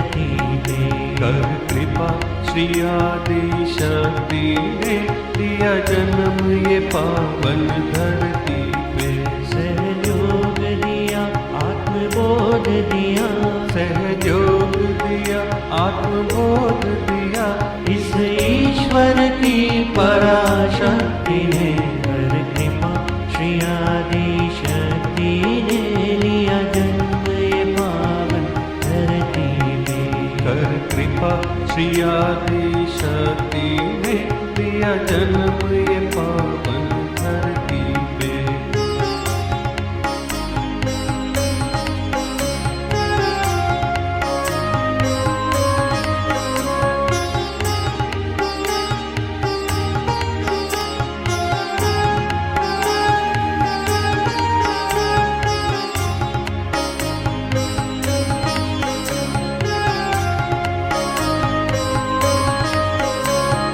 धरती पे। कर कृपा श्री आदि शक्ति ने दिया जन्म ये पावन धरती पे। सहयोग दिया आत्मबोध दिया, सहयोग दिया आत्मबोध दिया, इस ईश्वर की पराशक्ति ने। कर कृपा श्री आदि शक्ति ने लिया जन्म ये पावन धरती पे। कर कृपा श्री आदि शक्ति ने दिया जन्म ये पावन धरती पे।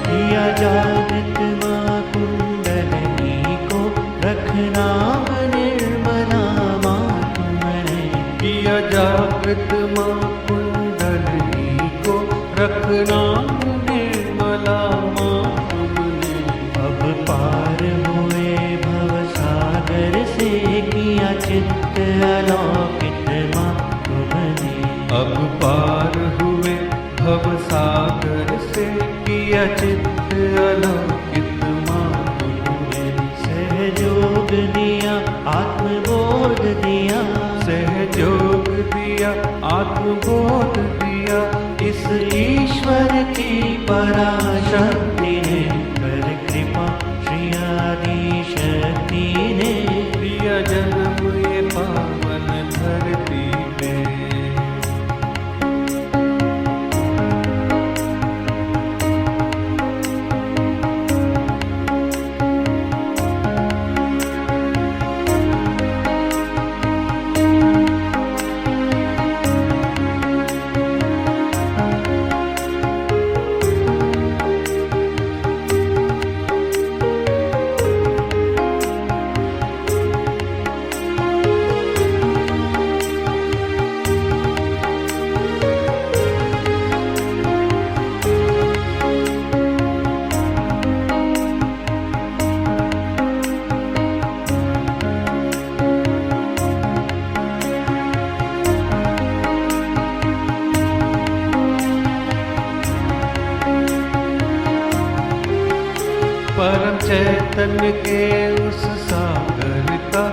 दिया जागृत माँ कुंडलिनी को, रखना निर्मला माँ तुमने। किया जागृत माँ कुंडलिनी को, रखना निर्मला माँ तुमने। अब पार हुए भव सागर से, किया चित्त अलौकित माँ तुमने। अब पार हुए भव सागर से, किया चित्त अलौकित माँ तुमने। सहयोग दिया आत्मबोध दिया, सहयोग दिया आत्मबोध दिया, इस ईश्वर की पराशक्ति ने। कर कृपा श्री आदि शक्ति ने दिया जन्म ये पावन धरती पे। परम चैतन्य के उस सागर का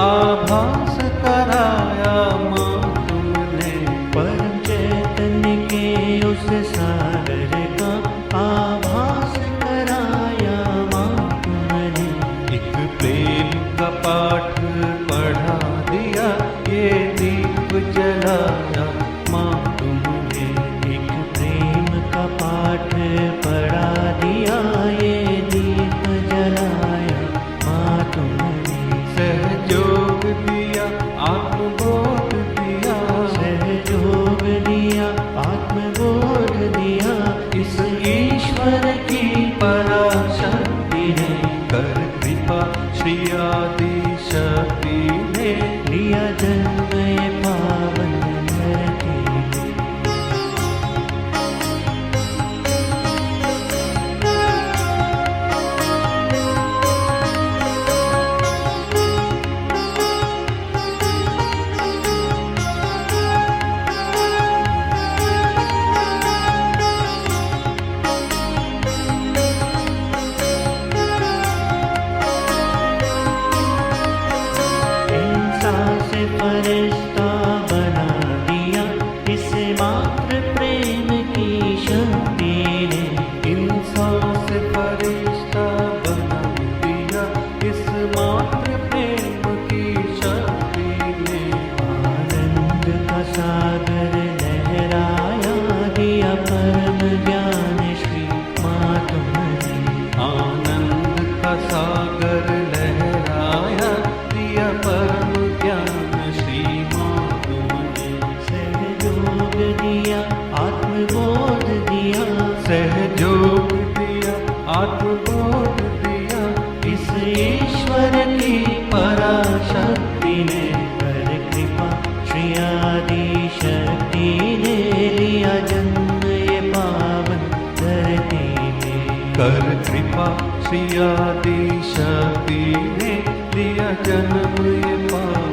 आभास कराया माँ तुमने। परम चैतन्य के उस सागर का आभास कराया माँ तुमने। एक प्रेम का पाठ पढ़ा दिया, ये दीप जलाया माँ तुमने। एक प्रेम का पाठ पढ़ा दिया, ये दीप जलाया माँ तुमने। सहयोग दिया आत्मबोध दिया, सहयोग दिया आत्मबोध दिया, इस ईश्वर की पराशक्ति ने। कर कृपा श्री आदि शक्ति ने लिया जन्म ये पावन धरती पे। दिया जन्म ये पावन धरती ने कर कृपा श्री आदि शक्ति ने दिया जन्म ये पावन